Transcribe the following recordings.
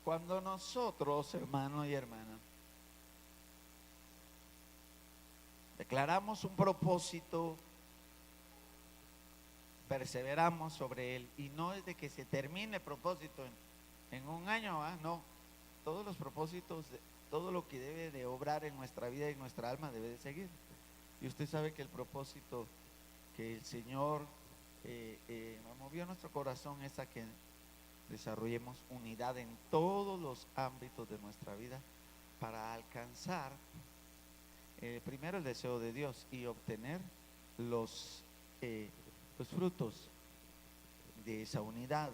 Cuando nosotros, hermanos y hermanas, declaramos un propósito, perseveramos sobre él, y no es de que se termine el propósito en un año, no. Todos los propósitos, todo lo que debe de obrar en nuestra vida y nuestra alma debe de seguir. Y usted sabe que el propósito que el Señor movió nuestro corazón es a que desarrollemos unidad en todos los ámbitos de nuestra vida para alcanzar primero el deseo de Dios y obtener los frutos de esa unidad.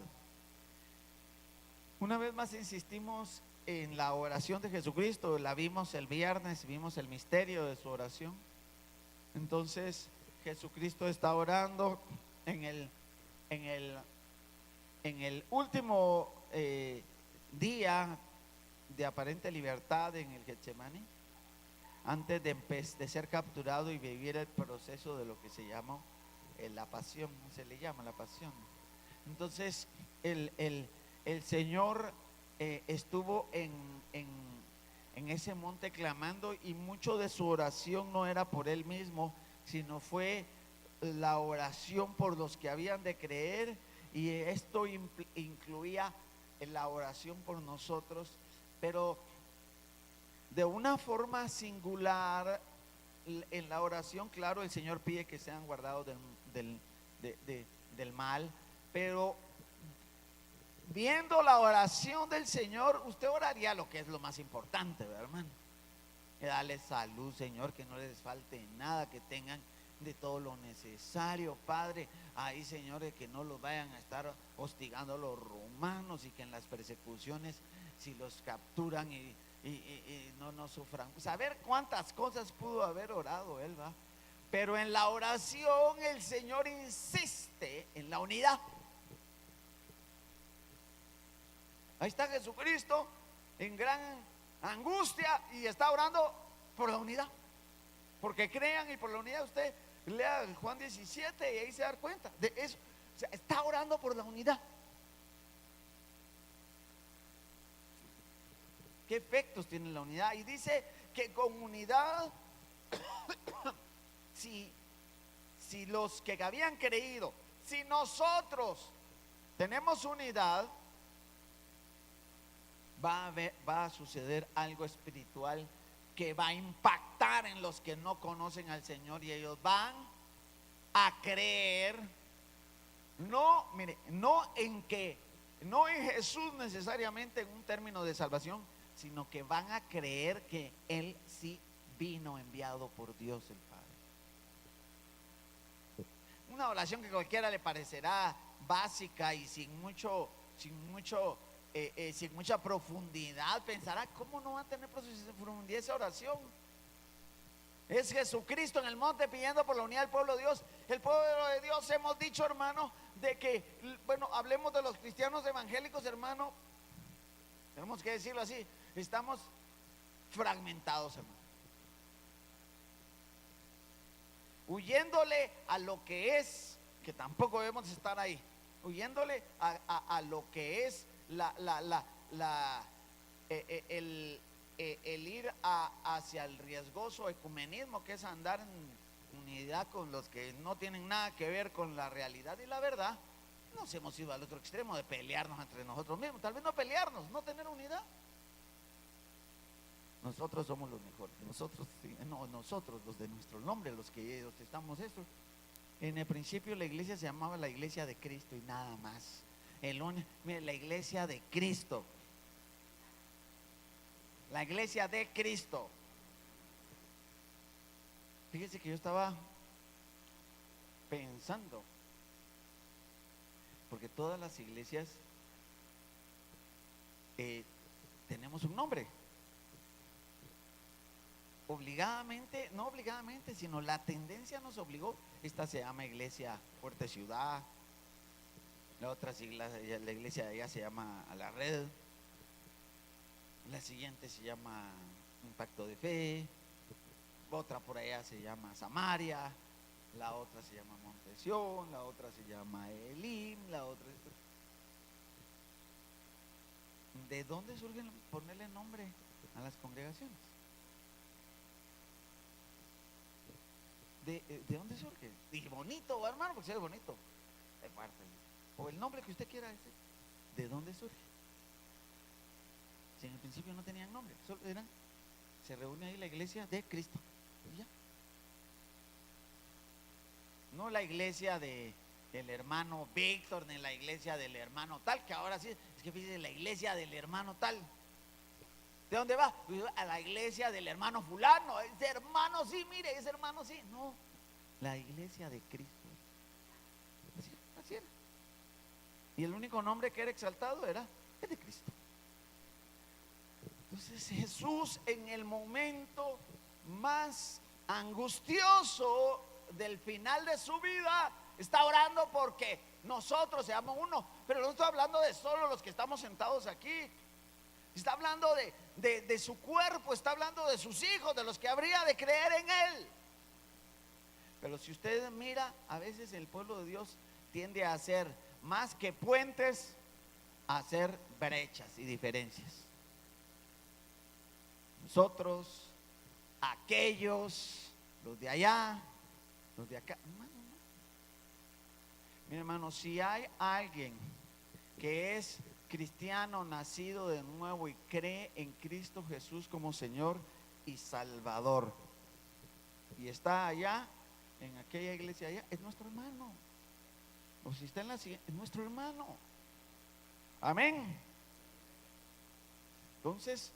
Una vez más insistimos en la oración de Jesucristo. La vimos el viernes, vimos el misterio de su oración. Entonces Jesucristo está orando en el último día de aparente libertad en el Getsemaní, antes de ser capturado y vivir el proceso de lo que se llama la pasión, se le llama la pasión. Entonces el Señor estuvo en ese monte clamando, y mucho de su oración no era por él mismo, sino fue la oración por los que habían de creer, y esto incluía la oración por nosotros, pero de una forma singular. En la oración, claro, el Señor pide que sean guardados del mal, pero viendo la oración del Señor, usted oraría lo que es lo más importante, ¿verdad, hermano? Que darle salud, Señor, que no les falte nada, que tengan de todo lo necesario, Padre. Ahí, señores, que no los vayan a estar hostigando los romanos, y que en las persecuciones, si los capturan y no sufran. Saber cuántas cosas pudo haber orado él, va. Pero en la oración el Señor insiste en la unidad. Ahí está Jesucristo en gran angustia y está orando por la unidad. Porque crean, y por la unidad, usted lea Juan 17 y ahí se da cuenta de eso. O sea, está orando por la unidad. ¿Qué efectos tiene la unidad? Y dice que con unidad, si los que habían creído, si nosotros tenemos unidad, va a suceder algo espiritual que va a impactar en los que no conocen al Señor, y ellos van a creer, no en Jesús necesariamente en un término de salvación, sino que van a creer que Él sí vino enviado por Dios el Padre. Una oración que a cualquiera le parecerá básica y sin mucha profundidad, pensará: ¿cómo no va a tener profundidad esa oración? Es Jesucristo en el monte pidiendo por la unidad del pueblo de Dios. El pueblo de Dios, hemos dicho, hermano, de que, bueno, hablemos de los cristianos evangélicos, hermano, tenemos que decirlo así, estamos fragmentados, hermano, huyéndole a lo que es, que tampoco debemos estar ahí, huyéndole a lo que es el ir hacia el riesgoso ecumenismo, que es andar en unidad con los que no tienen nada que ver con la realidad y la verdad. Nos hemos ido al otro extremo de pelearnos entre nosotros mismos. Tal vez no pelearnos, no tener unidad. Nosotros somos los mejores, nosotros los de nuestro nombre, los que estamos esto. En el principio la iglesia se llamaba la iglesia de Cristo y nada más. Mire, la iglesia de Cristo. La iglesia de Cristo. Fíjese que yo estaba pensando, porque todas las iglesias tenemos un nombre. Obligadamente, no obligadamente, sino la tendencia nos obligó. Esta se llama Iglesia Fuerte Ciudad, la otra la iglesia de allá se llama A la Red, la siguiente se llama Impacto de Fe, otra por allá se llama Samaria, la otra se llama Montesión, la otra se llama Elim, la otra. ¿De dónde surge ponerle nombre a las congregaciones? ¿De dónde surge? Dije, bonito, hermano, porque se ve bonito. Es fuerte. O el nombre que usted quiera decir. ¿De dónde surge? Si en el principio no tenían nombre, solo se reúne ahí la iglesia de Cristo. Y ya. No la iglesia del hermano Víctor, ni la iglesia del hermano tal, que ahora sí, es que fíjese, la iglesia del hermano tal. ¿De dónde va? A la iglesia del hermano fulano. Ese hermano sí, mire, ese hermano sí. No, la iglesia de Cristo. Así era. Y el único nombre que era exaltado era el de Cristo. Entonces Jesús, en el momento más angustioso del final de su vida, está orando porque nosotros seamos uno. Pero no estoy hablando de solo los que estamos sentados aquí. Está hablando de su cuerpo, está hablando de sus hijos, de los que habría de creer en Él. Pero si usted mira, a veces el pueblo de Dios tiende a hacer más que puentes, a hacer brechas y diferencias. Nosotros, aquellos, los de allá, los de acá. Mi hermano, si hay alguien que es cristiano, nacido de nuevo y cree en Cristo Jesús como Señor y Salvador, y está allá, en aquella iglesia allá, es nuestro hermano. O si está en la siguiente, es nuestro hermano. Amén. Entonces,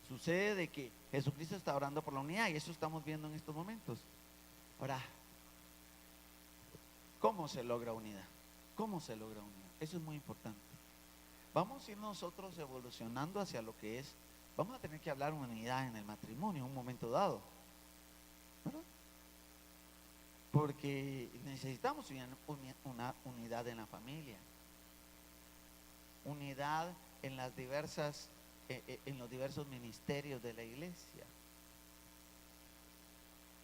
sucede de que Jesucristo está orando por la unidad, y eso estamos viendo en estos momentos. Ahora, ¿cómo se logra unidad? ¿Cómo se logra unidad? Eso es muy importante. Vamos a ir nosotros evolucionando hacia lo que es. Vamos a tener que hablar unidad en el matrimonio en un momento dado, ¿verdad? Porque necesitamos una unidad en la familia, unidad en las diversas, en los diversos ministerios de la iglesia.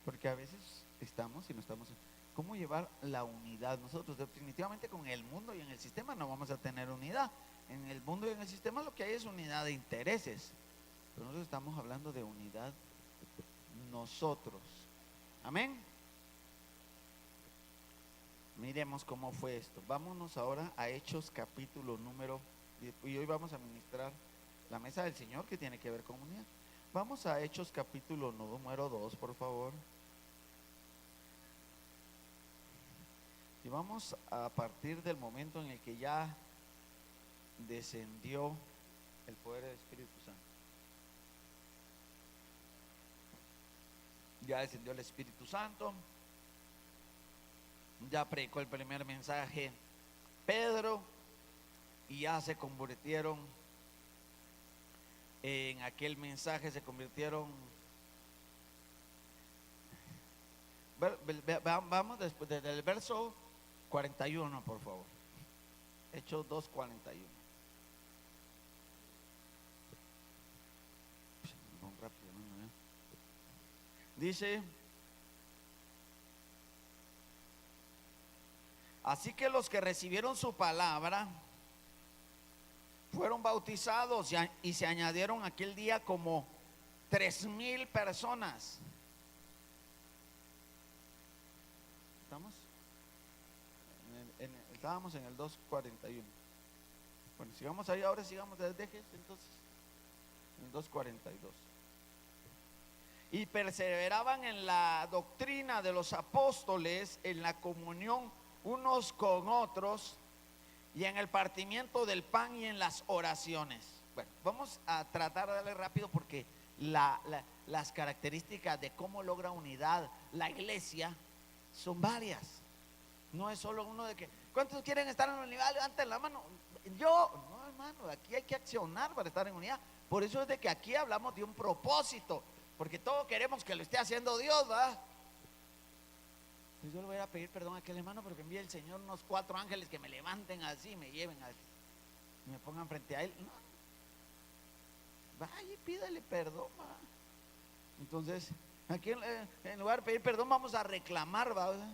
Porque a veces estamos y no estamos. ¿Cómo llevar la unidad? Nosotros definitivamente con el mundo y en el sistema no vamos a tener unidad. En el mundo y en el sistema lo que hay es unidad de intereses. Pero nosotros estamos hablando de unidad nosotros. Amén. Miremos cómo fue esto. Vámonos ahora a Hechos capítulo número, y hoy vamos a ministrar la mesa del Señor, que tiene que ver con unidad. Vamos a Hechos capítulo número 2, por favor. Y vamos a partir del momento en el que ya descendió el poder del Espíritu Santo. Ya descendió el Espíritu Santo. Ya predicó el primer mensaje Pedro, y ya se convirtieron en aquel mensaje, se convirtieron. Vamos después del verso 41, por favor. Hechos 2:41. Dice: así que los que recibieron su palabra fueron bautizados y se añadieron aquel día como 3,000 personas. Estábamos en el 2:41. Bueno, sigamos ahí, ahora sigamos desde entonces en el 2:42. Y perseveraban en la doctrina de los apóstoles, en la comunión unos con otros, y en el partimiento del pan y en las oraciones. Bueno, vamos a tratar de darle rápido porque las características de cómo logra unidad la iglesia son varias. No es solo uno de que, ¿cuántos quieren estar en unidad? Levanten la mano. Yo, no, hermano, aquí hay que accionar para estar en unidad. Por eso es de que aquí hablamos de un propósito, porque todos queremos que lo esté haciendo Dios, ¿verdad? Pues yo le voy a pedir perdón a aquel hermano porque envíe el Señor unos 4 ángeles que me levanten así, me lleven y me pongan frente a Él. No, vaya y pídale perdón, ¿verdad? Entonces, aquí en lugar de pedir perdón, vamos a reclamar, ¿verdad?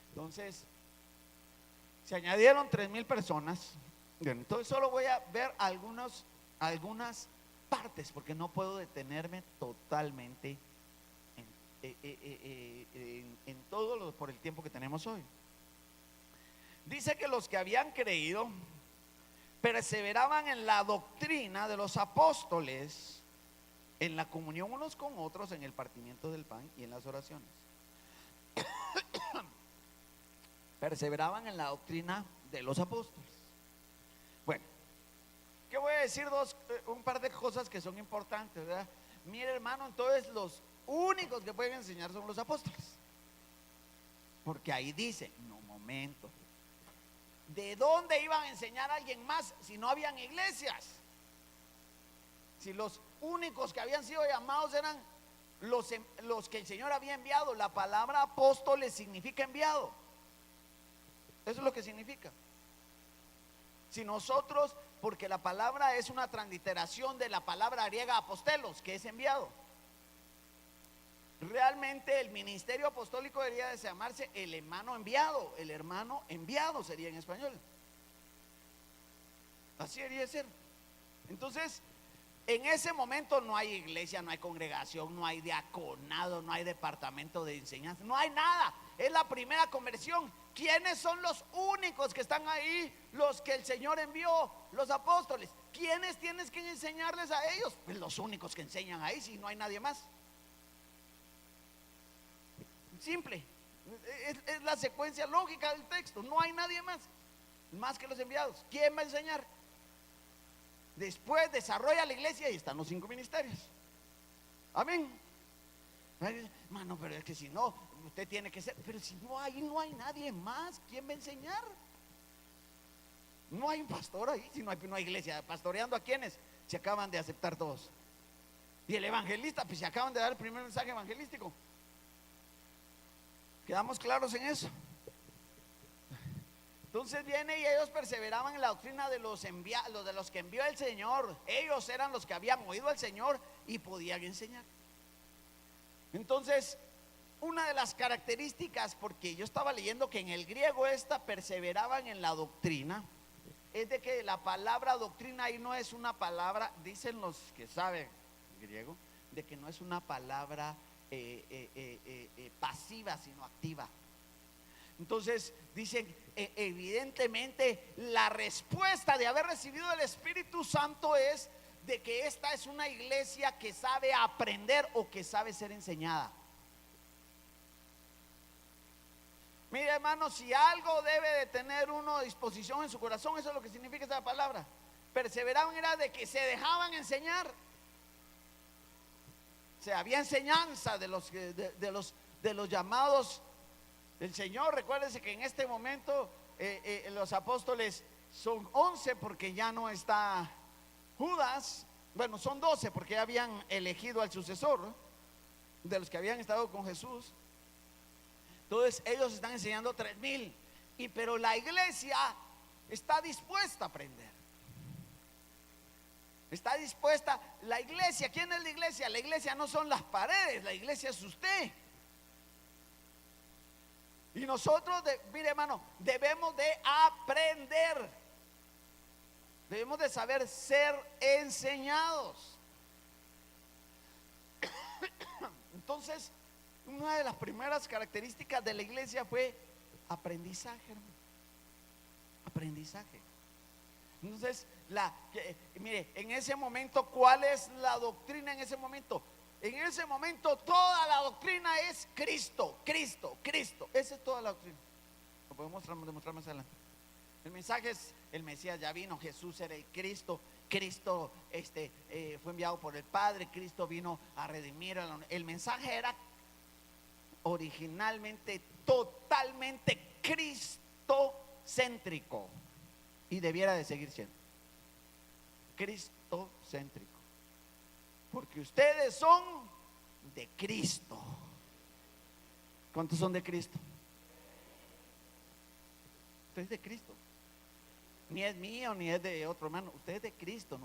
Entonces, se añadieron 3,000 personas. Bien, entonces solo voy a ver algunas partes porque no puedo detenerme totalmente en todo lo por el tiempo que tenemos hoy. Dice que los que habían creído perseveraban en la doctrina de los apóstoles, en la comunión unos con otros, en el partimiento del pan y en las oraciones. Perseveraban en la doctrina de los apóstoles. Bueno, ¿qué voy a decir? Un par de cosas que son importantes, ¿verdad? Mire, hermano, entonces los únicos que pueden enseñar son los apóstoles, porque ahí dice, no, momento, ¿de dónde iban a enseñar a alguien más si no habían iglesias? Si los únicos que habían sido llamados eran los que el Señor había enviado. La palabra apóstoles significa enviado. Eso es lo que significa. Si nosotros, porque la palabra es una transliteración de la palabra griega apostelos, que es enviado. Realmente el ministerio apostólico debería de llamarse el hermano enviado. El hermano enviado sería en español. Así debería de ser. Entonces, en ese momento no hay iglesia, no hay congregación, no hay diaconado, no hay departamento de enseñanza, no hay nada. Es la primera conversión. ¿Quiénes son los únicos que están ahí? Los que el Señor envió, los apóstoles. ¿Quiénes tienes que enseñarles a ellos? Pues los únicos que enseñan ahí, si no hay nadie más. Simple, es la secuencia lógica del texto. No hay nadie más que los enviados. ¿Quién va a enseñar? Después desarrolla la iglesia y están los 5 ministerios. Amén. Hermano, pero es que si no, usted tiene que ser. Pero si no hay nadie más, ¿quién va a enseñar? No hay un pastor ahí, si no hay iglesia. ¿Pastoreando a quienes? Se acaban de aceptar todos. Y el evangelista, pues se acaban de dar el primer mensaje evangelístico. ¿Quedamos claros en eso? Entonces viene y ellos perseveraban en la doctrina de los que envió el Señor. Ellos eran los que habían oído al Señor y podían enseñar. Entonces, una de las características, porque yo estaba leyendo que en el griego perseveraban en la doctrina, es de que la palabra doctrina ahí no es una palabra, dicen los que saben griego, de que no es una palabra pasiva, sino activa. Entonces dicen, evidentemente la respuesta de haber recibido el Espíritu Santo es de que esta es una iglesia que sabe aprender o que sabe ser enseñada. Mire, hermano, si algo debe de tener uno disposición en su corazón, eso es lo que significa esa palabra. Perseveraban era de que se dejaban enseñar. O sea, había enseñanza de los llamados del Señor. Recuérdense que en este momento los apóstoles son 11 porque ya no está Judas. Bueno, son 12 porque ya habían elegido al sucesor, ¿no?, de los que habían estado con Jesús. Entonces ellos están enseñando 3,000. Pero la iglesia está dispuesta a aprender. Está dispuesta. La iglesia, ¿quién es la iglesia? La iglesia no son las paredes, la iglesia es usted. Y nosotros, mire, hermano, debemos de aprender. Debemos de saber ser enseñados. Entonces, una de las primeras características de la iglesia fue aprendizaje, hermano. Aprendizaje. Entonces, mire, en ese momento, ¿cuál es la doctrina en ese momento? En ese momento toda la doctrina es Cristo, Cristo, Cristo. Esa es toda la doctrina. Lo podemos demostrar más adelante. El mensaje es: el Mesías ya vino, Jesús era el Cristo. Cristo fue enviado por el Padre. Cristo vino a redimir. El mensaje era originalmente totalmente cristocéntrico. Y debiera de seguir siendo cristocéntrico, porque ustedes son de Cristo. ¿Cuántos son de Cristo? Usted es de Cristo. Ni es mío ni es de otro hermano. Usted es de Cristo.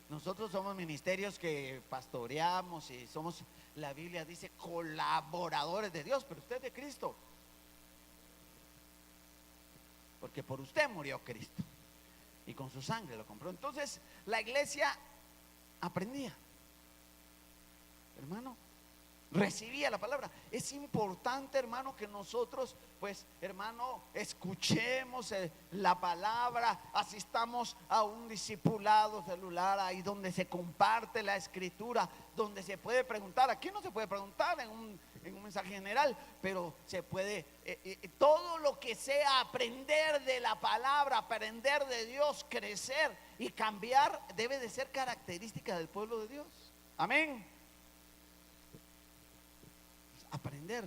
Nosotros somos ministerios que pastoreamos y somos, la Biblia dice, colaboradores de Dios, pero usted es de Cristo, porque por usted murió Cristo. y con su sangre lo compró. Entonces la iglesia aprendía, hermano, recibía la palabra. Es importante, hermano, que nosotros, pues, hermano, escuchemos la palabra, asistamos a un discipulado celular, ahí donde se comparte la escritura, donde se puede preguntar. Aquí no se puede preguntar en un mensaje general, pero se puede, todo lo que sea aprender de la palabra, aprender de Dios, crecer y cambiar, debe de ser característica del pueblo de Dios. Amén. Aprender.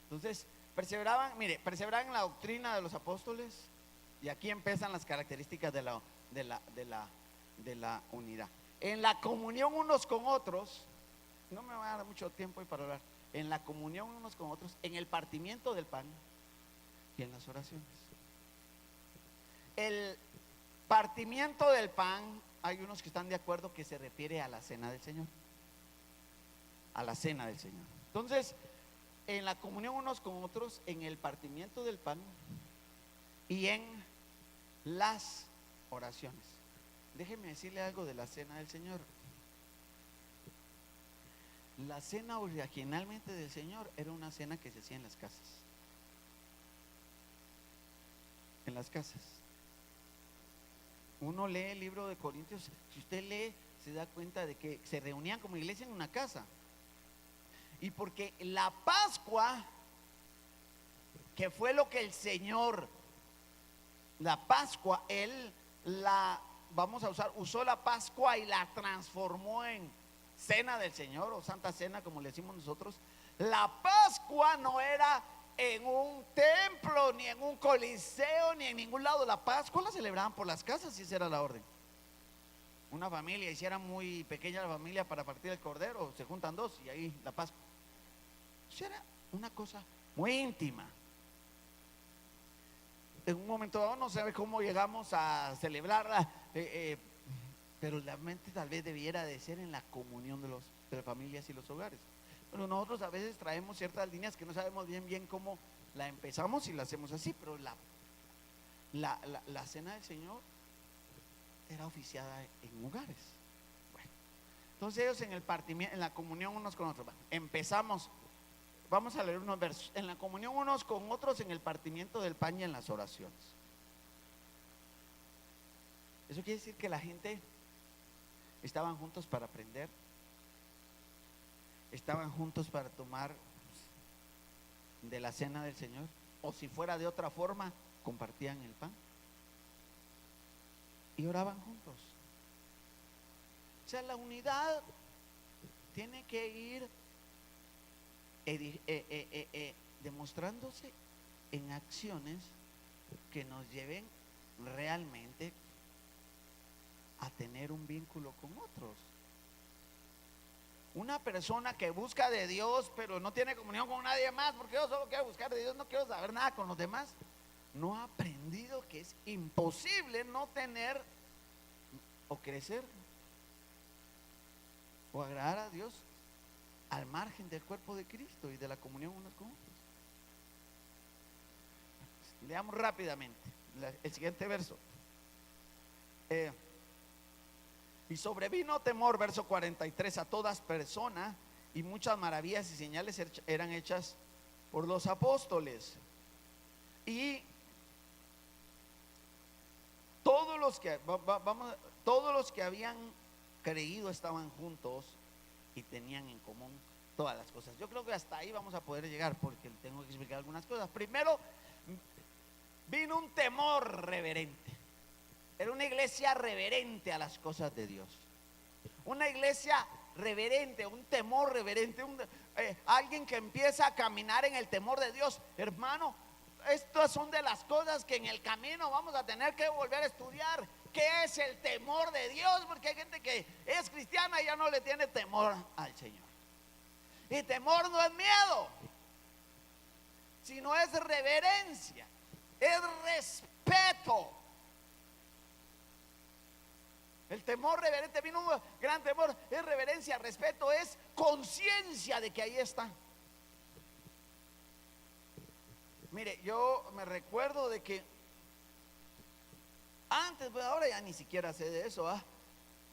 Entonces perseveraban, mire, perseveraban en la doctrina de los apóstoles, y aquí empiezan las características de la unidad. En la comunión unos con otros, no me va a dar mucho tiempo para hablar. En la comunión unos con otros, en el partimiento del pan y en las oraciones. El partimiento del pan, hay unos que están de acuerdo que se refiere a la cena del Señor. A la cena del Señor. Entonces, en la comunión unos con otros, en el partimiento del pan y en las oraciones. Déjeme decirle algo de la cena del Señor. La cena originalmente del Señor era una cena que se hacía en las casas. En las casas. Uno lee el libro de Corintios, si usted lee, se da cuenta de que se reunían como iglesia en una casa. Y porque la Pascua, que fue lo que el Señor, la Pascua, Él la, vamos a usar, usó la Pascua y la transformó en cena del Señor, o Santa Cena como le decimos nosotros. La Pascua no era en un templo, ni en un coliseo, ni en ningún lado. La Pascua la celebraban por las casas, y esa era la orden. Una familia, y si era muy pequeña la familia para partir el cordero, se juntan dos y ahí la Pascua. Eso era una cosa muy íntima. En un momento dado no sabe cómo llegamos a celebrarla, pero la mente tal vez debiera de ser en la comunión de las familias y los hogares. Pero nosotros a veces traemos ciertas líneas que no sabemos bien cómo la empezamos y la hacemos así, pero la cena del Señor era oficiada en hogares. Bueno, entonces ellos en el partimiento, en la comunión unos con otros. Bueno, empezamos. Vamos a leer unos versos. En la comunión unos con otros, en el partimiento del pan y en las oraciones. Eso quiere decir que la gente estaban juntos para aprender, estaban juntos para tomar de la cena del Señor, o si fuera de otra forma, compartían el pan y oraban juntos. O sea, la unidad tiene que ir demostrándose en acciones que nos lleven realmente a tener un vínculo con otros. Una persona que busca de Dios pero no tiene comunión con nadie más, porque yo solo quiero buscar de Dios, no quiero saber nada con los demás, no ha aprendido que es imposible no tener o crecer o agradar a Dios al margen del cuerpo de Cristo y de la comunión unos con otros. Leamos rápidamente el siguiente verso. Y sobrevino temor, verso 43, a todas personas, y muchas maravillas y señales eran hechas por los apóstoles. Y todos los que habían creído estaban juntos y tenían en común todas las cosas. Yo creo que hasta ahí vamos a poder llegar, porque tengo que explicar algunas cosas. Primero, vino un temor reverente. Era una iglesia reverente a las cosas de Dios. Una iglesia reverente, un temor reverente, alguien que empieza a caminar en el temor de Dios. Hermano, estas son de las cosas que en el camino vamos a tener que volver a estudiar. ¿Qué es el temor de Dios? Porque hay gente que es cristiana y ya no le tiene temor al Señor. Y temor no es miedo, sino es reverencia, es respeto. El temor reverente, vino un gran temor, es reverencia, respeto, es conciencia de que ahí está. Mire, yo me recuerdo de que Antes, pues ahora ya ni siquiera sé de eso, ¿ah?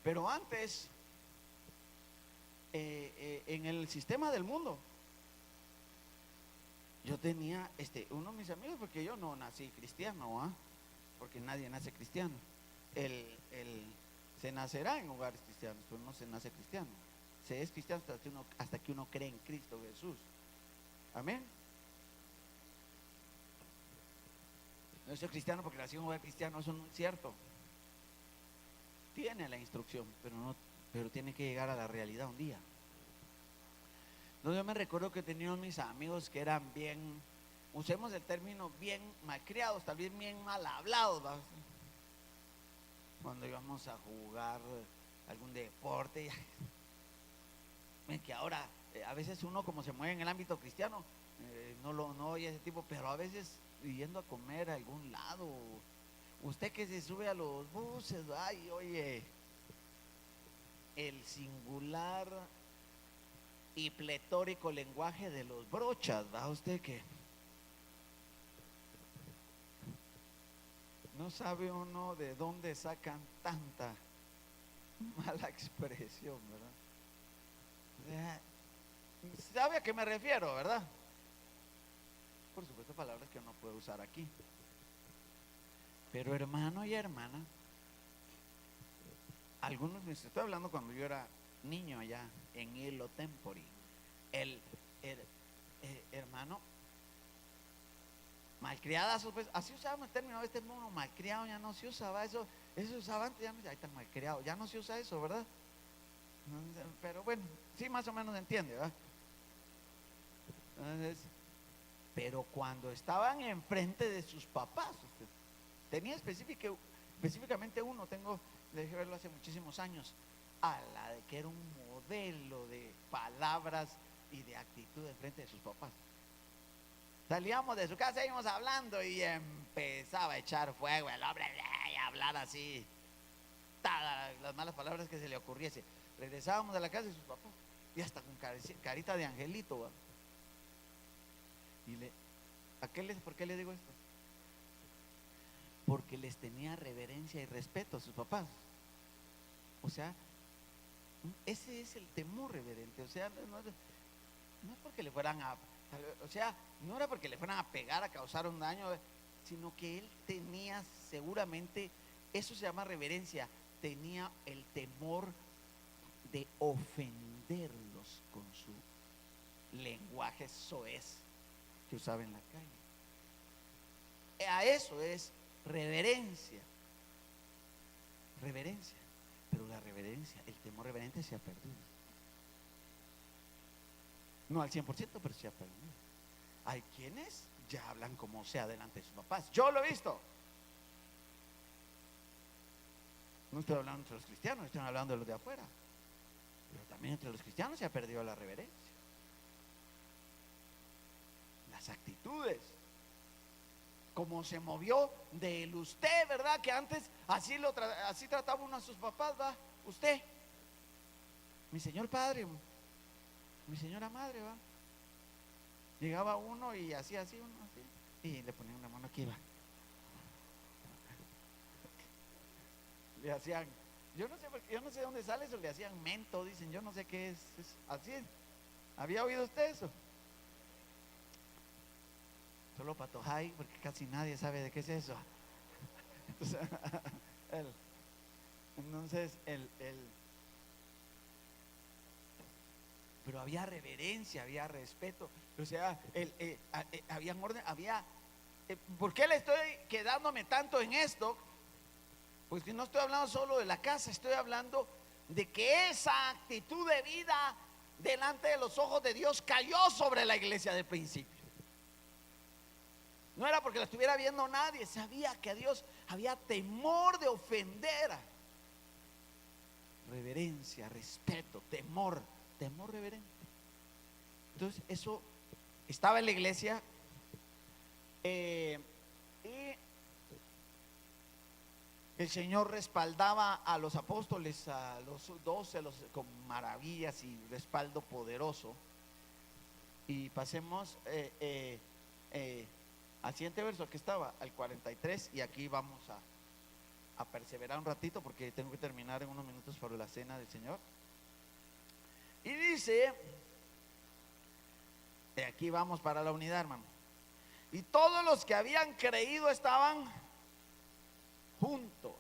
Pero antes, en el sistema del mundo, yo tenía uno de mis amigos, porque yo no nací cristiano, ¿ah? Porque nadie nace cristiano. Se nacerá en hogares cristianos, pero no se nace cristiano. Se es cristiano hasta que uno cree en Cristo Jesús. Amén. No soy cristiano porque nací en un hogar cristiano, eso no es cierto. Tiene la instrucción, pero tiene que llegar a la realidad un día. No, yo me recuerdo que tenía mis amigos que eran bien, usemos el término, bien malcriados, tal vez bien mal hablados, ¿verdad? Cuando íbamos a jugar algún deporte, que ahora a veces uno, como se mueve en el ámbito cristiano, no oye ese tipo, pero a veces yendo a comer a algún lado, usted que se sube a los buses, ay, oye, el singular y pletórico lenguaje de los brochas, ¿va usted que? No sabe uno de dónde sacan tanta mala expresión, ¿verdad? ¿Sabe a qué me refiero, verdad? Por supuesto, palabras que uno puede usar aquí. Pero hermano y hermana, algunos, me estoy hablando cuando yo era niño allá en Hilo Tempori, el hermano malcriadas, pues, así usábamos el término, este mono malcriado, ya no se usaba eso se usaba antes, ya no, ahí está malcriado, ya no se usa eso, ¿verdad? Pero bueno, sí, más o menos entiende, ¿verdad? Entonces, pero cuando estaban enfrente de sus papás, tenía específicamente uno, dejé verlo hace muchísimos años, a la de que era un modelo de palabras y de actitud enfrente de sus papás. Salíamos de su casa, íbamos hablando y empezaba a echar fuego el hombre y a hablar así, todas las malas palabras que se le ocurriese. Regresábamos a la casa de sus papás y hasta con carita de angelito, ¿va? Y ¿por qué le digo esto? Porque les tenía reverencia y respeto a sus papás. O sea, ese es el temor reverente. O sea, no es porque le fueran no era porque le fueran a pegar, a causar un daño, sino que él tenía seguramente, eso se llama reverencia, tenía el temor de ofenderlos con su lenguaje soez que usaba en la calle. A eso es reverencia. Pero la reverencia, el temor reverente se ha perdido. No al 100%, pero se ha perdido. Hay quienes ya hablan como sea delante de sus papás. Yo lo he visto. No estoy hablando entre los cristianos, estoy hablando de los de afuera. Pero también entre los cristianos se ha perdido la reverencia. Las actitudes. Como se movió del usted, ¿verdad? Que antes así trataba uno a sus papás, ¿va? Usted, mi señor padre, mi señora madre, ¿va? Llegaba uno y hacía así, uno así, y le ponía una mano aquí, ¿va? Le hacían, yo no sé dónde sale eso, le hacían mento, dicen, yo no sé qué es así. ¿Había oído usted eso? Solo Patojay, porque casi nadie sabe de qué es eso. Entonces, pero había reverencia, había respeto, o sea, había orden, ¿por qué le estoy quedándome tanto en esto? Pues que no estoy hablando solo de la casa, estoy hablando de que esa actitud de vida delante de los ojos de Dios cayó sobre la iglesia de principio. No era porque la estuviera viendo nadie, sabía que a Dios había temor de ofender. Reverencia, respeto, temor reverente. Entonces eso estaba en la iglesia, y el Señor respaldaba a los apóstoles, a los 12, con maravillas y respaldo poderoso. Y pasemos al siguiente verso que estaba, al 43, y aquí vamos a perseverar un ratito porque tengo que terminar en unos minutos para la cena del Señor. Y dice, de aquí vamos para la unidad, hermano. Y todos los que habían creído estaban juntos.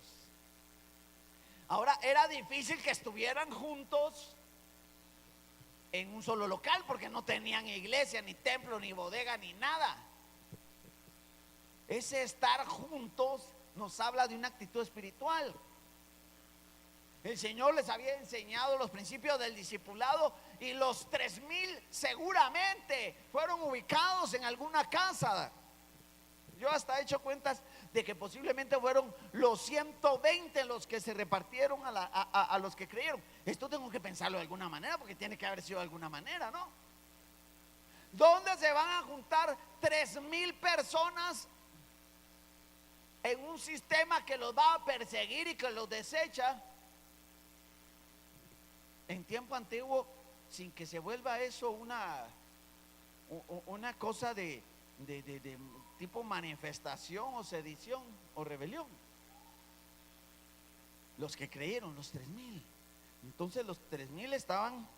Ahora, era difícil que estuvieran juntos en un solo local porque no tenían iglesia, ni templo, ni bodega, ni nada. Ese estar juntos nos habla de una actitud espiritual. El Señor les había enseñado los principios del discipulado y los 3,000 seguramente fueron ubicados en alguna casa. Yo hasta he hecho cuentas de que posiblemente fueron los 120 los que se repartieron a los que creyeron. Esto tengo que pensarlo de alguna manera, porque tiene que haber sido de alguna manera, ¿no? ¿Dónde se van a juntar 3,000 personas en un sistema que los va a perseguir y que los desecha? En tiempo antiguo, sin que se vuelva eso una cosa de tipo manifestación o sedición o rebelión. Los que creyeron, los 3,000. Entonces los 3,000 estaban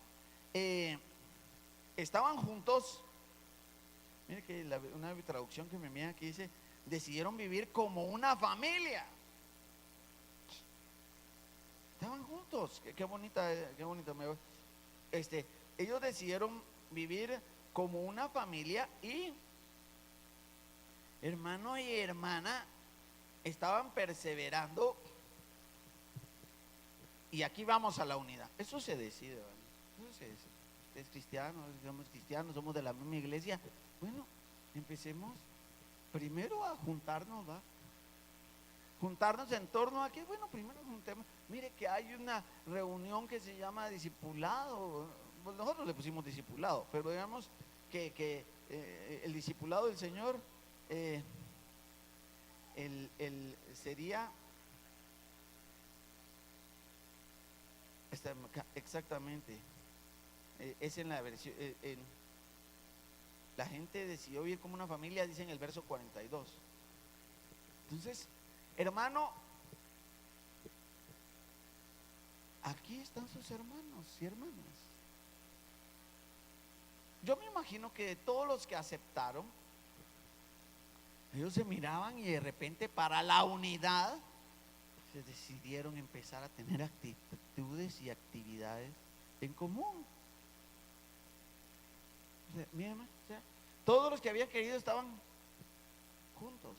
juntos. Mire que una traducción que me mira aquí dice: decidieron vivir como una familia. Estaban juntos. Qué bonita, qué bonita. Ellos decidieron vivir como una familia y hermano y hermana estaban perseverando. Y aquí vamos a la unidad. Eso se decide, ¿vale? Eso se decide. Usted es cristiano, somos cristianos, somos de la misma iglesia. Bueno, empecemos primero a juntarnos, ¿va? Juntarnos en torno a que, bueno, primero juntemos. Mire que hay una reunión que se llama discipulado. Pues nosotros le pusimos discipulado, pero digamos que el discipulado del Señor sería exactamente, es en la versión, la gente decidió vivir como una familia, dice en el verso 42. Entonces, hermano, aquí están sus hermanos y hermanas. Yo me imagino que de todos los que aceptaron, ellos se miraban y de repente para la unidad se decidieron empezar a tener actitudes y actividades en común. O sea, mírame, o sea, todos los que habían querido estaban juntos.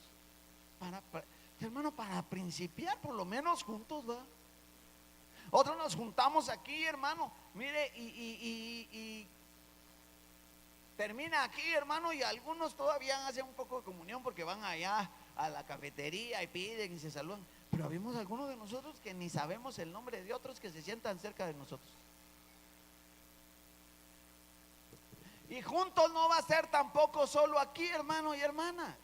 Hermano, para principiar, por lo menos juntos, ¿va? Otros nos juntamos aquí, hermano, mire, y termina aquí, hermano, y algunos todavía hacen un poco de comunión porque van allá a la cafetería y piden y se saludan. Pero habemos algunos de nosotros que ni sabemos el nombre de otros que se sientan cerca de nosotros. Y juntos no va a ser tampoco solo aquí, hermano y hermana.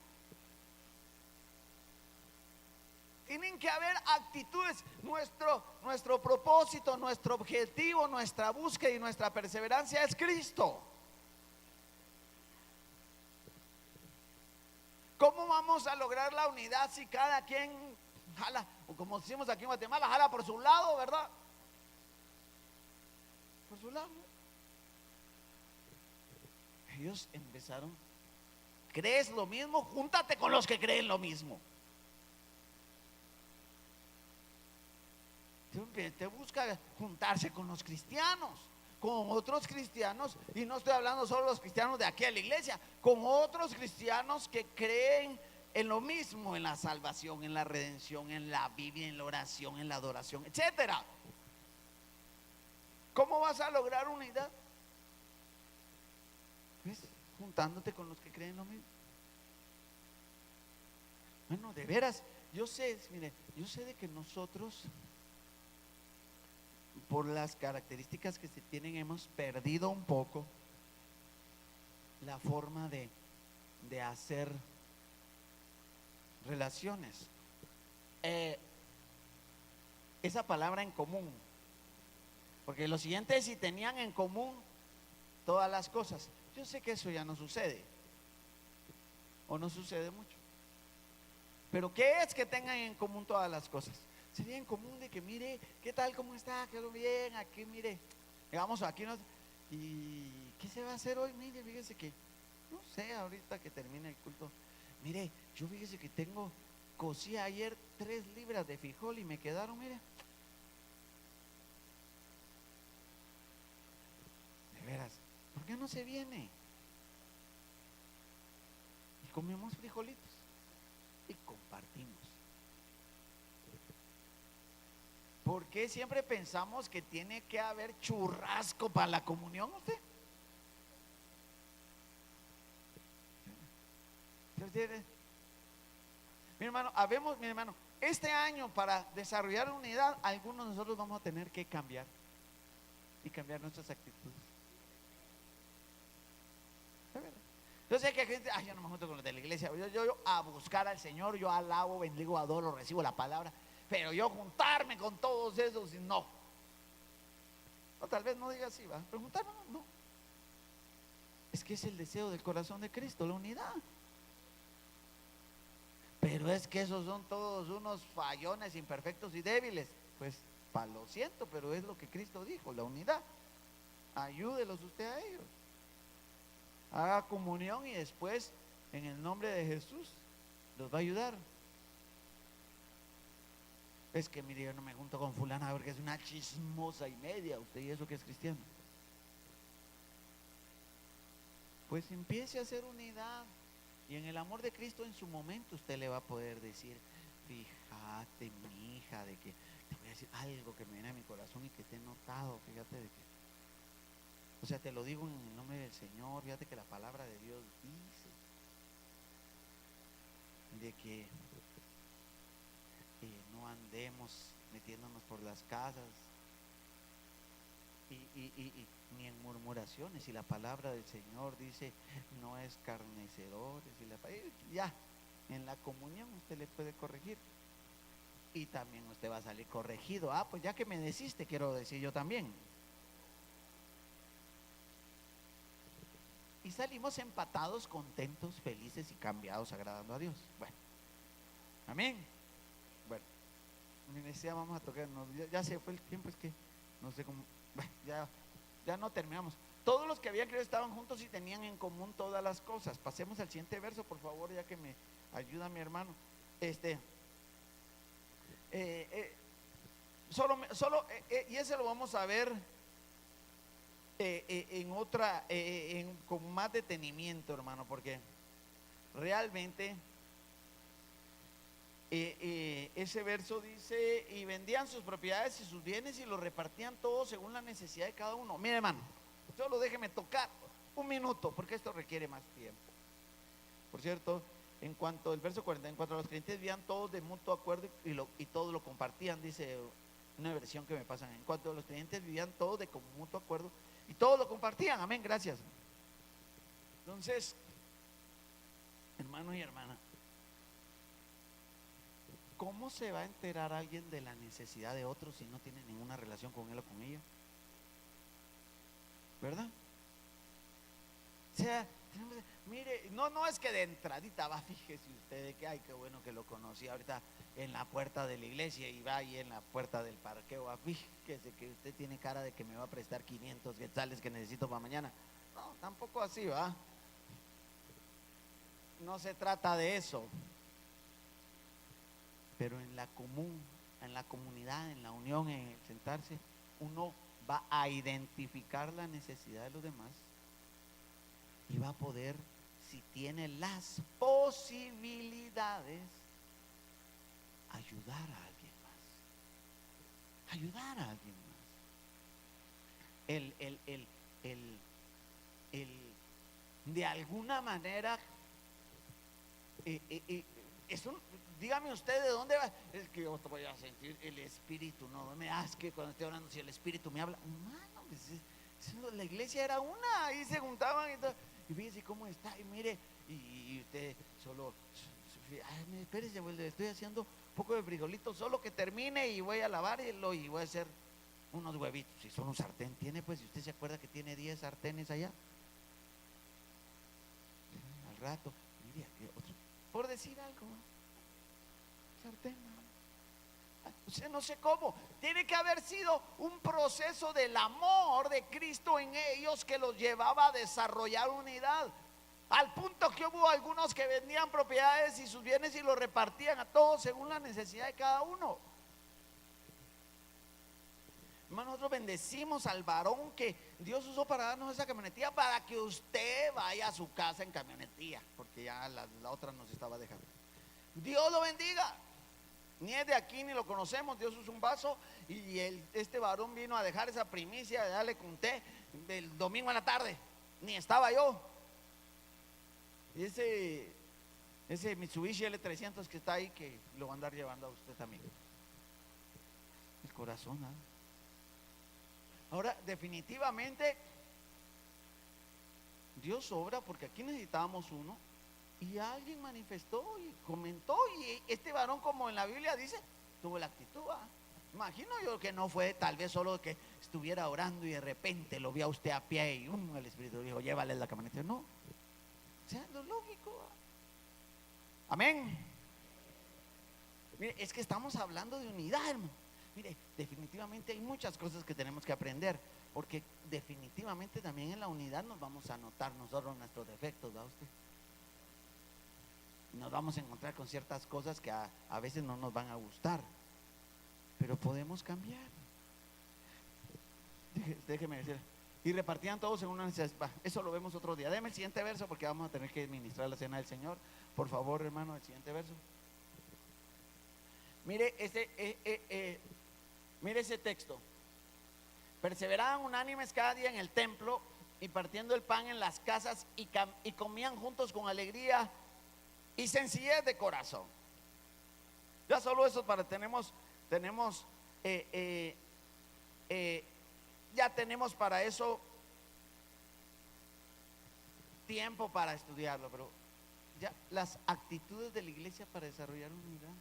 Tienen que haber actitudes. Nuestro propósito, nuestro objetivo, nuestra búsqueda y nuestra perseverancia es Cristo. ¿Cómo vamos a lograr la unidad si cada quien jala, o como decimos aquí en Guatemala, jala por su lado, ¿verdad? Por su lado. Ellos empezaron: ¿crees lo mismo? Júntate con los que creen lo mismo. Te busca juntarse con los cristianos, con otros cristianos, y no estoy hablando solo de los cristianos de aquí a la iglesia, con otros cristianos que creen en lo mismo, en la salvación, en la redención, en la Biblia, en la oración, en la adoración, etcétera. ¿Cómo vas a lograr unidad? Pues juntándote con los que creen lo mismo. Bueno, de veras, yo sé, mire, yo sé de que nosotros, por las características que se tienen, hemos perdido un poco la forma de hacer relaciones. Esa palabra en común, porque lo siguiente es si tenían en común todas las cosas. Yo sé que eso ya no sucede, o no sucede mucho. Pero ¿qué es que tengan en común todas las cosas? Sería en común de que mire, ¿qué tal? ¿Cómo está? Quedó bien, aquí mire, digamos aquí nos... ¿Y qué se va a hacer hoy? Mire, fíjese que, no sé, ahorita que termine el culto, mire, yo fíjese que cocí ayer 3 libras de frijol y me quedaron, mire. De veras, ¿por qué no se viene? Y comemos frijolitos y compartimos. ¿Por qué siempre pensamos que tiene que haber churrasco para la comunión usted? Mi hermano, este año para desarrollar unidad, algunos de nosotros vamos a tener que cambiar y cambiar nuestras actitudes. Yo sé que hay gente, yo no me junto con los de la iglesia, yo a buscar al Señor, yo alabo, bendigo, adoro, recibo la palabra, pero yo juntarme con todos esos, no. O tal vez no diga así, va, pero juntarme no. Es que es el deseo del corazón de Cristo, la unidad. Pero es que esos son todos unos fallones, imperfectos y débiles. Pues, lo siento, pero es lo que Cristo dijo, la unidad. Ayúdelos usted a ellos. Haga comunión y después, en el nombre de Jesús, los va a ayudar. Es que mire, yo no me junto con fulana porque es una chismosa y media. Usted y eso que es cristiano. Pues empiece a hacer unidad. Y en el amor de Cristo en su momento usted le va a poder decir, fíjate mi hija, de que te voy a decir algo que me viene a mi corazón y que te he notado, fíjate de que, o sea, te lo digo en el nombre del Señor, fíjate que la palabra de Dios dice de que no andemos metiéndonos por las casas y ni en murmuraciones, y la palabra del Señor dice no escarnecedores, y ya en la comunión usted le puede corregir y también usted va a salir corregido. Pues ya que me deciste, quiero decir yo también, y salimos empatados, contentos, felices y cambiados, agradando a Dios. Bueno, amén. Bueno, mi necesidad, vamos a tocar, ya se fue el tiempo, es que no sé cómo. Bueno, ya no terminamos. Todos los que habían creído estaban juntos y tenían en común todas las cosas. Pasemos al siguiente verso, por favor, ya que me ayuda mi hermano. Y ese lo vamos a ver en otra, con más detenimiento, hermano, porque realmente ese verso dice, y vendían sus propiedades y sus bienes y los repartían todos según la necesidad de cada uno. Mire, hermano, solo déjeme tocar un minuto, porque esto requiere más tiempo. Por cierto, en cuanto al verso 40, en cuanto a los creyentes vivían todos de mutuo acuerdo y todos lo compartían, dice una versión que me pasan. En cuanto a los creyentes vivían todos de mutuo acuerdo y todos lo compartían. Amén, gracias. Entonces, hermano y hermana, ¿cómo se va a enterar alguien de la necesidad de otro si no tiene ninguna relación con él o con ella? ¿Verdad? O sea, mire, no es que de entradita va, fíjese usted de que, ay, qué bueno que lo conocí ahorita en la puerta de la iglesia y va ahí en la puerta del parqueo, fíjese que usted tiene cara de que me va a prestar 500 quetzales que necesito para mañana. No, tampoco así, ¿va? No se trata de eso. Pero en la comunidad, en la unión, en el sentarse, uno va a identificar la necesidad de los demás y va a poder, si tiene las posibilidades, ayudar a alguien más. Ayudar a alguien más. De alguna manera, dígame usted de dónde va. Es que yo voy a sentir el espíritu, no me das que cuando estoy hablando, si el espíritu me habla, mano, pues, la iglesia era una, ahí se juntaban y todo, y fíjese cómo está, y mire, y usted solo, ay, espérese, le estoy haciendo un poco de frijolito, solo que termine y voy a lavarlo y voy a hacer unos huevitos. Si son un sartén tiene, pues, si usted se acuerda que tiene 10 sartenes allá, al rato, mire, aquí otro, por decir algo. sartén. O sea, no sé cómo. Tiene que haber sido un proceso del amor de Cristo en ellos que los llevaba a desarrollar unidad. Al punto que hubo algunos que vendían propiedades y sus bienes y los repartían a todos según la necesidad de cada uno. Hermano, nosotros bendecimos al varón que Dios usó para darnos esa camionetilla, para que usted vaya a su casa en camionetilla, porque ya la otra nos estaba dejando. Dios lo bendiga. Ni es de aquí ni lo conocemos. Dios usó un vaso y este varón vino a dejar esa primicia. Ya le conté el domingo en la tarde, ni estaba yo. Y ese Mitsubishi L300 que está ahí, que lo va a andar llevando a usted también. El corazón, ¿eh? Ahora, definitivamente Dios obra, porque aquí necesitábamos uno y alguien manifestó y comentó, y este varón, como en la Biblia dice, tuvo la actitud, ¿eh? Imagino yo que no fue tal vez solo que estuviera orando y de repente lo vio a usted a pie y el Espíritu dijo, llévale la camioneta. No, o sea, lo lógico, ¿eh? Amén. Mire, es que estamos hablando de unidad, hermano. Mire, definitivamente hay muchas cosas que tenemos que aprender, porque definitivamente también en la unidad nos vamos a notar nosotros nuestros defectos, ¿va usted? Nos vamos a encontrar con ciertas cosas que a veces no nos van a gustar, pero podemos cambiar. Déjeme decir, y repartían todos según una necesidad. Eso lo vemos otro día. Deme el siguiente verso, porque vamos a tener que administrar la cena del Señor. Por favor, hermano, el siguiente verso. Mire mire ese texto. Perseveraban unánimes cada día en el templo y partiendo el pan en las casas y comían juntos con alegría y sencillez de corazón. Ya solo eso ya tenemos para eso tiempo para estudiarlo, pero ya las actitudes de la iglesia para desarrollar unidad.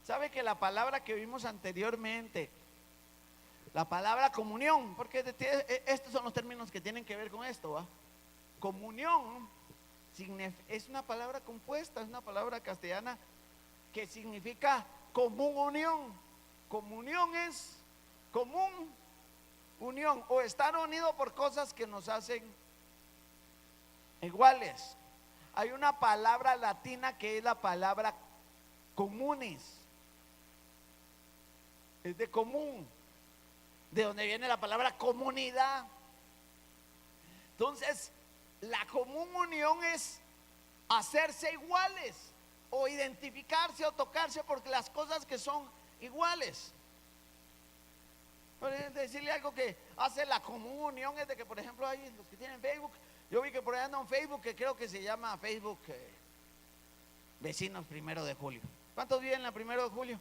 ¿Sabe que la palabra que vimos anteriormente, la palabra comunión, porque estos son los términos que tienen que ver con esto, ¿va? Comunión es una palabra compuesta, es una palabra castellana que significa común unión. Comunión es común unión, o estar unidos por cosas que nos hacen iguales. Hay una palabra latina que es la palabra comunis, es de común, de donde viene la palabra comunidad. Entonces, la común unión es hacerse iguales, o identificarse o tocarse por las cosas que son iguales. Decirle algo que hace la común unión es de que, por ejemplo, hay los que tienen Facebook. Yo vi que por ahí anda un Facebook que creo que se llama Facebook Vecinos 1 de julio. ¿Cuántos viven la 1 de julio?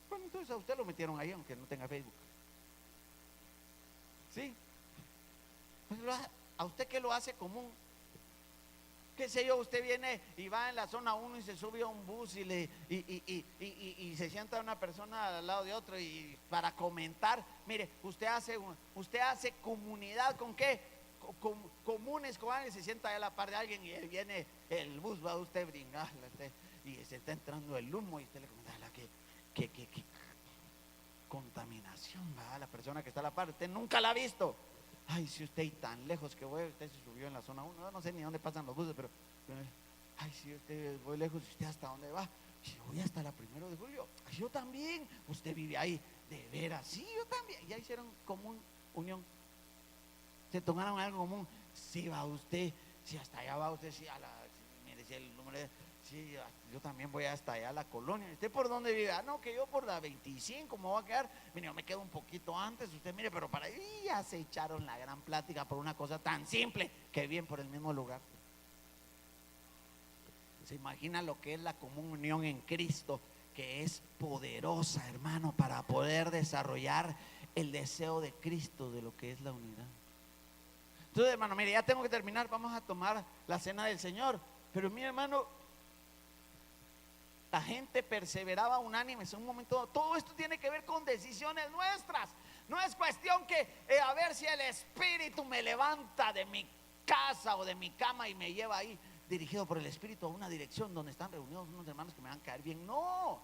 Bueno, entonces a usted lo metieron ahí, aunque no tenga Facebook. ¿Sí? Pues a usted que lo hace común. Qué sé yo, usted viene y va en la zona 1 y se sube a un bus y se sienta una persona al lado de otro y para comentar. Mire, usted hace comunidad con qué, comunes con alguien, se sienta a la par de alguien y viene el bus, va usted a brincarla y se está entrando el humo y usted le comenta que contaminación, va, la persona que está a la par, usted nunca la ha visto. Ay, si usted y tan lejos que voy, usted se subió en la zona 1, no sé ni dónde pasan los buses, pero ay, si usted voy lejos, ¿usted hasta dónde va? Si voy hasta la 1 de julio. Ay, yo también. Usted vive ahí, de veras. Sí, yo también. Ya hicieron común unión. Se tomaron algo común. Sí, va usted. Si hasta allá va usted, sí, mire, si el número de, sí, yo también voy hasta allá a la colonia. ¿Usted por dónde vive? Ah, no, que yo por la 25 me voy a quedar. Mire, yo me quedo un poquito antes. Usted mire, pero para ahí ya se echaron la gran plática por una cosa tan simple que viven por el mismo lugar. ¿Se imagina lo que es la común unión en Cristo? Que es poderosa, hermano, para poder desarrollar el deseo de Cristo de lo que es la unidad. Entonces, hermano, mire, ya tengo que terminar. Vamos a tomar la cena del Señor. Pero mire, hermano, la gente perseveraba unánime en un momento. Todo esto tiene que ver con decisiones nuestras. No es cuestión que a ver si el Espíritu me levanta de mi casa o de mi cama y me lleva ahí. dirigido por el Espíritu a una dirección donde están reunidos unos hermanos que me van a caer bien. No,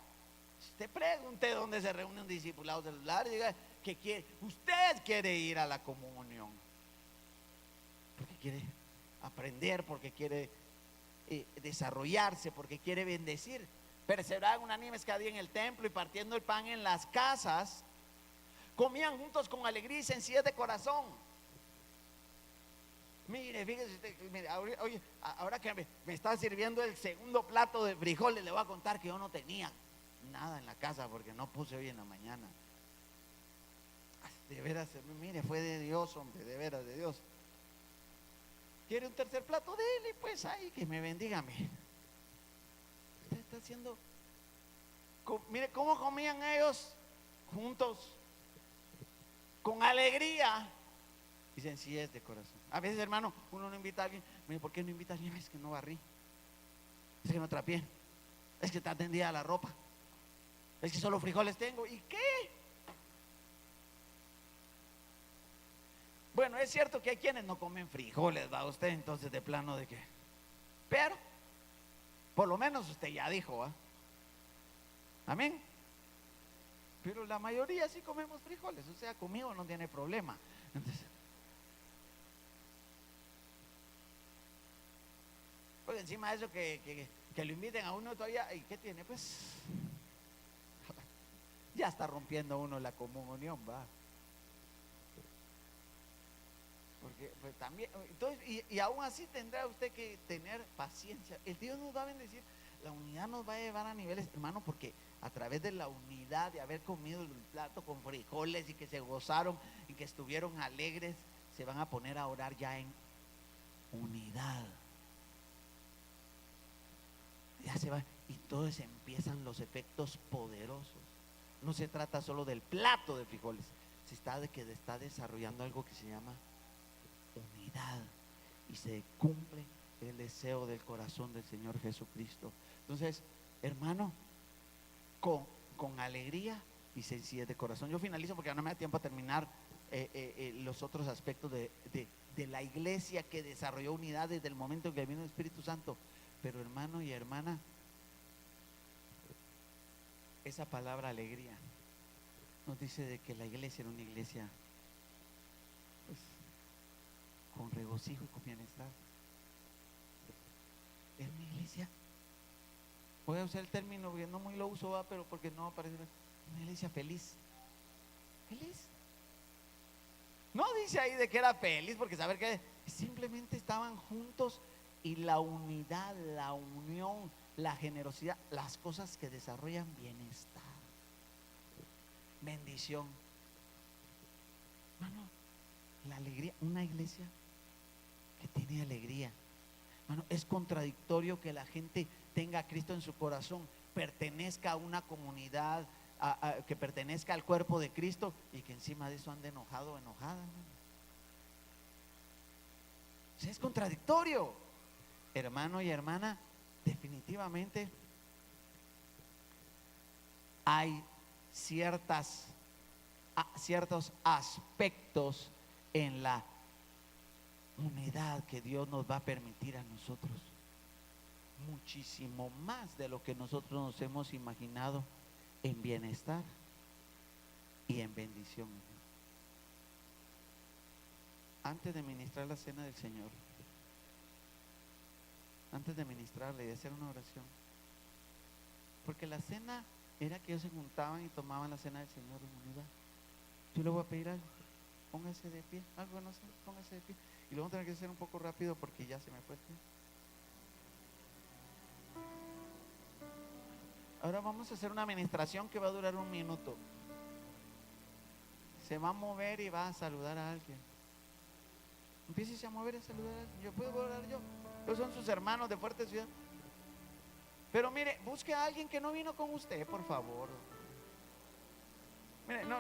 usted pregunte dónde se reúne un discipulado celular y diga que usted quiere ir a la comunión, porque quiere aprender, porque quiere desarrollarse, porque quiere bendecir. Perseveraban unánimes cada día en el templo y partiendo el pan en las casas, comían juntos con alegría y sencillez de corazón. Mire, fíjese, mire, ahora que me está sirviendo el segundo plato de frijoles, le voy a contar que yo no tenía nada en la casa porque no puse hoy en la mañana. De veras, mire, fue de Dios, hombre, de veras, de Dios. ¿Quiere un tercer plato? Dele, pues, ahí, que me bendiga a mí. Usted está haciendo. Mire cómo comían ellos juntos, con alegría y sencillez de corazón. A veces, hermano, uno no invita a alguien. Mire, ¿por qué no invita a alguien? Es que no barrí, es que no trapié, es que está tendida la ropa, es que solo frijoles tengo. ¿Y qué? Bueno, es cierto que hay quienes no comen frijoles, va usted, entonces de plano de que. Pero, por lo menos usted ya dijo, ¿va? Amén. Pero la mayoría sí comemos frijoles, o sea, conmigo no tiene problema. Entonces, pues encima de eso que lo inviten a uno todavía, ¿y qué tiene? Pues ya está rompiendo uno la comunión, va. Porque pues también, entonces, y aún así tendrá usted que tener paciencia. El Dios nos va a bendecir, la unidad nos va a llevar a niveles, hermano, porque a través de la unidad, de haber comido el plato con frijoles y que se gozaron y que estuvieron alegres, se van a poner a orar ya en unidad. Ya se va, y entonces empiezan los efectos poderosos. No se trata solo del plato de frijoles, se está desarrollando algo que se llama unidad, y se cumple el deseo del corazón del Señor Jesucristo. Entonces, hermano, con alegría y sencillez de corazón. Yo finalizo porque no me da tiempo a terminar los otros aspectos de la iglesia que desarrolló unidad desde el momento en que vino el Espíritu Santo. Pero hermano y hermana, esa palabra alegría nos dice de que la iglesia era una iglesia pues con regocijo y con bienestar. Es una iglesia, voy a usar el término porque no muy lo uso, ¿va? Pero porque no aparece, una iglesia feliz. Feliz. No dice ahí de que era feliz, porque saber que simplemente estaban juntos, y la unidad, la unión, la generosidad, las cosas que desarrollan bienestar, bendición. Hermano, la alegría, una iglesia que tiene alegría. Hermano, es contradictorio que la gente tenga a Cristo en su corazón, pertenezca a una comunidad, que pertenezca al cuerpo de Cristo, y que encima de eso ande enojado o enojada, hermano. O sea, es contradictorio. Hermano y hermana, definitivamente hay ciertos aspectos en la unidad que Dios nos va a permitir a nosotros, muchísimo más de lo que nosotros nos hemos imaginado, en bienestar y en bendición. Antes de ministrar la cena del Señor, antes de ministrarle y de hacer una oración, porque la cena era que ellos se juntaban y tomaban la cena del Señor en unidad. Yo le voy a pedir algo, póngase de pie, algo, no sé, póngase de pie, y lo vamos a tener que hacer un poco rápido porque ya se me fue el tiempo. Ahora vamos a hacer una administración que va a durar 1 minuto. Se va a mover y va a saludar a alguien. Empiece a mover y a saludar a alguien. Yo puedo orar yo. Ellos son sus hermanos de Fuerte Ciudad. Pero mire, busque a alguien que no vino con usted, por favor. Mire, no.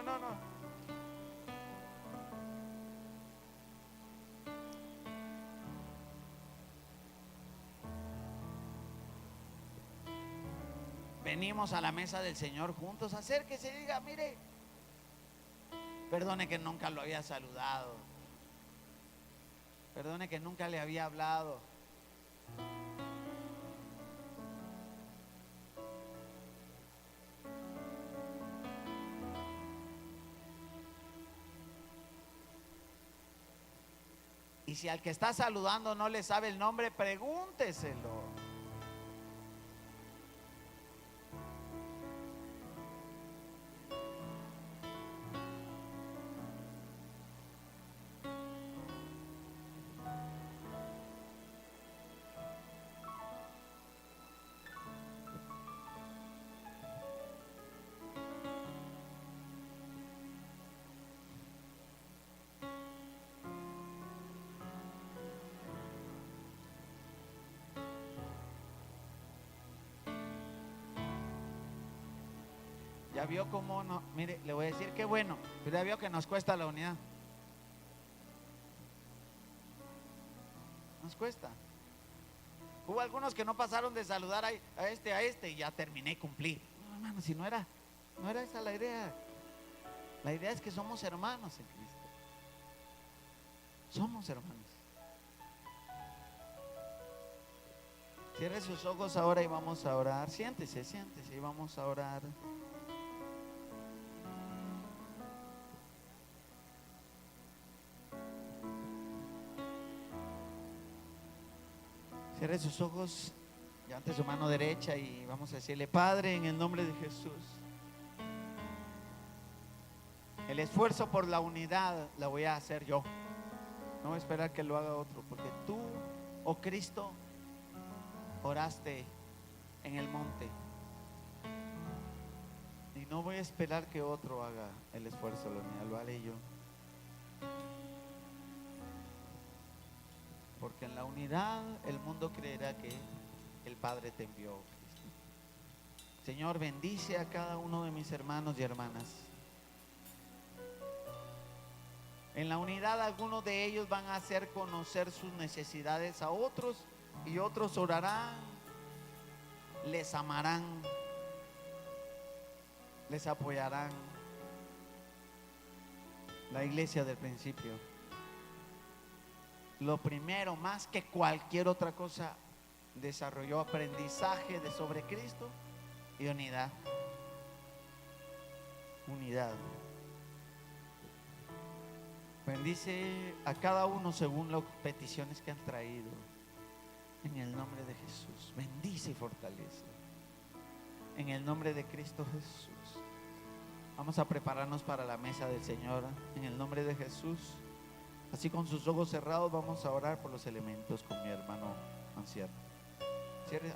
Venimos a la mesa del Señor juntos. Acérquese y diga, mire, perdone que nunca lo había saludado, perdone que nunca le había hablado. si al que está saludando no le sabe el nombre, pregúnteselo. Ya vio cómo no, mire, le voy a decir que bueno, pero ya vio que nos cuesta la unidad. Nos cuesta. Hubo algunos que no pasaron de saludar a este y ya terminé, cumplí. No, hermano, si no era esa la idea. La idea es que somos hermanos en Cristo. Somos hermanos. Cierre sus ojos ahora y vamos a orar. Siéntese y vamos a orar. Cierre sus ojos, levante su mano derecha y vamos a decirle: Padre, en el nombre de Jesús, el esfuerzo por la unidad la voy a hacer yo. No voy a esperar que lo haga otro, porque tú, oh Cristo, oraste en el monte. Y no voy a esperar que otro haga el esfuerzo, la unidad, lo haré yo. Porque en la unidad el mundo creerá que el Padre te envió, Cristo. Señor, bendice a cada uno de mis hermanos y hermanas. En la unidad algunos de ellos van a hacer conocer sus necesidades a otros, y otros orarán, les amarán, les apoyarán. La iglesia del principio, lo primero, más que cualquier otra cosa, desarrolló aprendizaje sobre Cristo y unidad. Unidad. Bendice a cada uno según las peticiones que han traído. En el nombre de Jesús, bendice y fortalece. En el nombre de Cristo Jesús. Vamos a prepararnos para la mesa del Señor. En el nombre de Jesús. Así con sus ojos cerrados vamos a orar por los elementos con mi hermano anciano. Cierre.